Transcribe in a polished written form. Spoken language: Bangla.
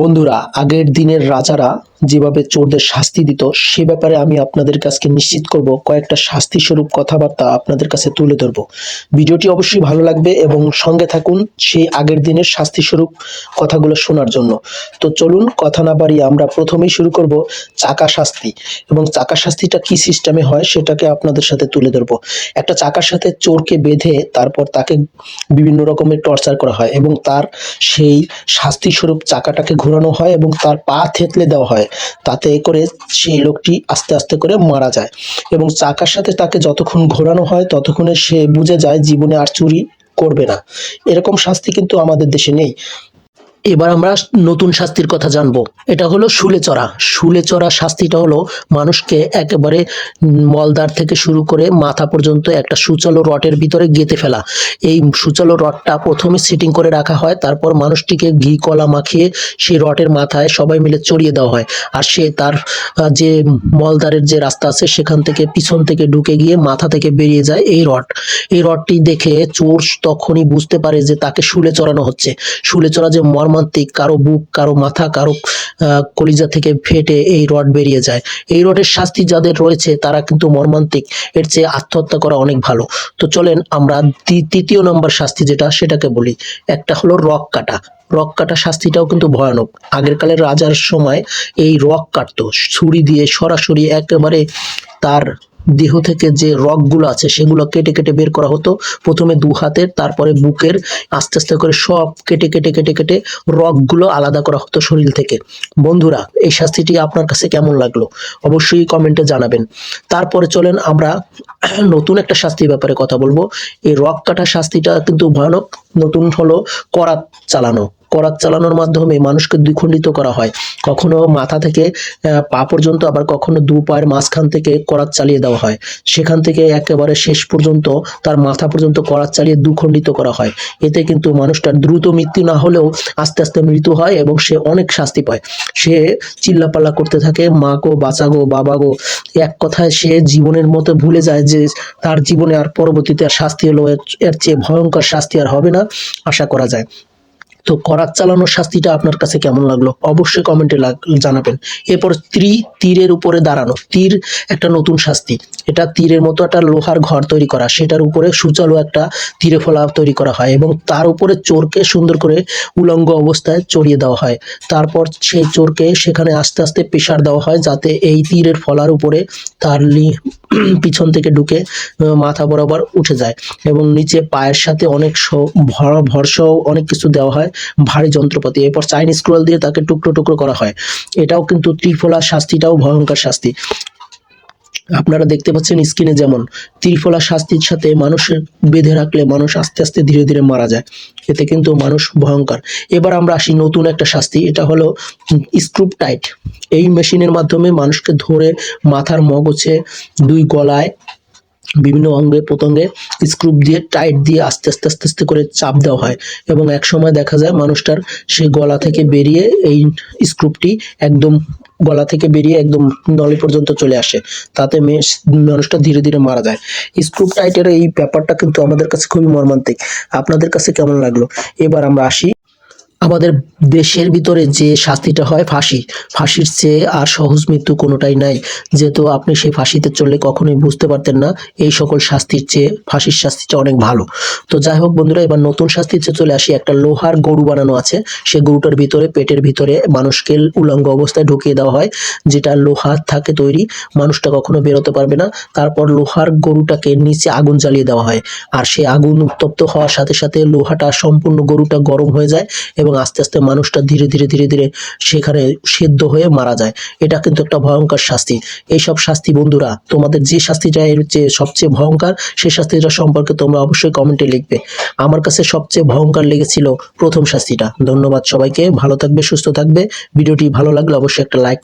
বন্ধুরা, আগের দিনের রাজারা যেভাবে চোরদের শাস্তি দিত সে ব্যাপারে আমি আপনাদের কাছে নিশ্চিত করব কয়েকটা শাস্তি স্বরূপ কথাবার্তা আপনাদের কাছে তুলে ধরব। ভিডিওটি অবশ্যই ভালো লাগবে এবং সঙ্গে থাকুন সেই আগের দিনের শাস্তি স্বরূপ কথাগুলো শোনার জন্য। তো চলুন কথা না বাড়িয়ে আমরা প্রথমেই শুরু করব চাকা শাস্তি। এবং চাকা শাস্তিটা কি সিস্টেমে হয় সেটাকে আপনাদের সাথে তুলে ধরবো। একটা চাকার সাথে চোরকে বেঁধে তারপর তাকে বিভিন্ন রকমের টর্চার করা হয় এবং তার সেই শাস্তি স্বরূপ চাকাটাকে ঘোরানো হয় এবং তার পা থেতলে দেওয়া হয়, তাতে করে সেই লোকটি আস্তে আস্তে করে মারা যায়। এবং চাকার সাথে তাকে যতক্ষণ ঘোরানো হয় ততক্ষণে সে বুঝে যায় জীবনে আর চুরি করবে না। এরকম শাস্তি কিন্তু আমাদের দেশে নেই। এবার আমরা নতুন শাস্তির কথা জানবো। এটা হলো শুলে চড়া। শুলে চড়া শাস্তিটা হলো মানুষকে একেবারে মলদ্বার থেকে শুরু করে মাথা পর্যন্ত একটা সূচালো রডের ভিতরে গেঁথে ফেলা। এই সূচালো রডটা প্রথমে সেটিং করে রাখা হয়, তারপর মানুষটিকে ঘি কলা মাখিয়ে সেই রডের মাথায় সবাই মিলে চড়িয়ে দেওয়া হয়। আর সে তার যে মলদ্বারের যে রাস্তা আছে সেখান থেকে পিছন থেকে ঢুকে গিয়ে মাথা থেকে বেরিয়ে যায় এই রড। এই রডটি দেখে চোর তখনই বুঝতে পারে যে তাকে শুলে চড়ানো হচ্ছে। শুলে চড়া যে মর্মান্তিক, কারো বুক, কারো মাথা, কারো কলিজা থেকে ফেটে এই রড বেরিয়ে যায়। এই রডের শাস্তি যাদের রয়েছে তারা কিন্তু মর্মান্তিক, এর চেয়ে আত্মহত্যা করা অনেক ভালো। তো চলেন আমরা তৃতীয় নম্বর শাস্তি যেটা সেটাকে বলি। একটা হলো রক কাটা। রক কাটা শাস্তিটাও কিন্তু ভয়ানক। আগের কালের রাজার সময় এই রক কাটতো ছুরি দিয়ে, সরাসরি একেবারে তার দেহ থেকে যে রগগুলো আছে সেগুলো কেটে কেটে বের করা হতো। প্রথমে দু হাতের, তারপরে বুকের, আস্তে আস্তে করে সব কেটে কেটে কেটে কেটে রগগুলো আলাদা করা হতো শরীর থেকে। বন্ধুরা, এই শাস্তিটি আপনার কাছে কেমন লাগলো অবশ্যই কমেন্টে জানাবেন। তারপরে চলেন আমরা নতুন একটা শাস্তির ব্যাপারে কথা বলবো। এই রক কাটা শাস্তিটা কিন্তু ভয়ানক। নতুন হলো করাত চালানো। করাত চালানোর মাধ্যমে মানুষকে দ্বিখণ্ডিত করা হয়। কখনো মাথা থেকে পা পর্যন্ত, আবার কখনো দু পায়ের মাঝখান থেকে করাত চালিয়ে দেওয়া হয়। সেখান থেকে একেবারে শেষ পর্যন্ত তার মাথা পর্যন্ত করাত চালিয়ে দ্বিখণ্ডিত করা হয়। এতে কিন্তু মানুষটার দ্রুত মৃত্যু না হলেও আস্তে আস্তে মৃত্যু হয় এবং সে অনেক শাস্তি পায়। সে চিল্লাপাল্লা করতে থাকে, মা গো, বাঁচা গো, বাবা গো। এক কথায় সে জীবনের মতো ভুলে যায় যে তার জীবনে আর পরবর্তীতে আর শাস্তি হলো এর চেয়ে ভয়ঙ্কর শাস্তি আর হবে না, আশা করা যায়। তো করাত চালানোর শাস্তিটা আপনার কাছে কেমন লাগলো অবশ্যই কমেন্টে জানাবেন। এরপর তীরের উপরে দাঁড়ানো। তীর একটা নতুন শাস্তি। এটা তীরের মতো একটা লোহার ঘর তৈরি করা, সেটার উপরে সুচালো একটা তীরে ফলা তৈরি করা হয় এবং তার উপরে চোরকে সুন্দর করে উলঙ্গ অবস্থায় চড়িয়ে দেওয়া হয়। তারপর সেই চোরকে সেখানে আস্তে আস্তে প্রেসার দেওয়া হয় যাতে এই তীরের ফলার উপরে তার পিছন থেকে ঢুকে মাথা বরাবর উঠে যায় এবং নিচে পায়ের সাথে অনেক ভরসাও অনেক কিছু দেওয়া হয়, ভারী যন্ত্রপাতি। এরপর চাইনিজ স্ক্রল দিয়ে তাকে টুকরো টুকরো করা হয়। এটাও কিন্তু ত্রিফলা শাস্তিটাও ভয়ঙ্কর শাস্তি। আপনারা দেখতে পাচ্ছেন স্ক্রিনে, যেমন ত্রিফলা শাস্তির সাথে মানুষের বেঁধে রাখলে মানুষ আস্তে আস্তে ধীরে ধীরে মারা যায়। এতে কিন্তু মানুষ ভয়ঙ্কর। এবার আমরা আসি নতুন একটা শাস্তি। এটা হলো স্ক্রু টাইট। এই মেশিনের মাধ্যমে মানুষকে ধরে মাথার মগজে, দুই গলায়, বিভিন্ন অঙ্গে প্রত্যঙ্গে স্ক্রু দিয়ে টাইট দিয়ে আস্তে আস্তে আস্তে আস্তে করে চাপ দেওয়া হয় এবং এক সময় দেখা যায় মানুষটার সেই গলা থেকে বেরিয়ে এই স্ক্রুপটি একদম গলা থেকে বেরিয়ে একদম নলি পর্যন্ত চলে আসে, তাতে মানুষটা ধীরে ধীরে মারা যায়। স্ক্রু টাইটের এই ব্যাপারটা কিন্তু আমাদের কাছে খুবই মর্মান্তিক। আপনাদের কাছে কেমন লাগলো? এবার আমরা আসি আমাদের দেশের ভিতরে যে শাস্তিটা হয় ফাঁসি। ফাঁসির চেয়ে আর সহজ মৃত্যু কোনোটাই নাই। যেহেতু আপনি সেই ফাঁসিতে চললে কখনোই বুঝতে পারতেন না এই সকল শাস্তির চেয়ে ফাঁসির শাস্তিটা অনেক ভালো। তো যাই হোক বন্ধুরা, এবার নতুন শাস্তিতে চলে আসি। একটা লোহার গরু বানানো আছে, সেই গরুটার ভিতরে, পেটের ভিতরে মানুষকে উলঙ্গ অবস্থায় ঢুকিয়ে দেওয়া হয়, যেটা লোহার থাকে তৈরি, মানুষটা কখনো বেরোতে পারবে না। তারপর লোহার গরুটাকে নিচে আগুন জ্বালিয়ে দেওয়া হয়, আর সেই আগুন উত্তপ্ত হওয়ার সাথে সাথে লোহাটা সম্পূর্ণ গরুটা গরম হয়ে যায় এবং আস্তে আস্তে মানুষটা ধীরে ধীরে ধীরে ধীরে সেখানে সেদ্ধ হয়ে মারা যায়। এটা কিন্তু একটা ভয়ঙ্কর শাস্তি। এইসব শাস্তি বন্ধুরা, তোমাদের যে শাস্তিটা এর চেয়ে সবচেয়ে ভয়ঙ্কর সেই শাস্তিটা সম্পর্কে তোমরা অবশ্যই কমেন্টে লিখবে। আমার কাছে সবচেয়ে ভয়ঙ্কর লেগেছিল প্রথম শাস্তিটা। ধন্যবাদ সবাইকে, ভালো থাকবে, সুস্থ থাকবে। ভিডিওটি ভালো লাগলে অবশ্যই একটা লাইক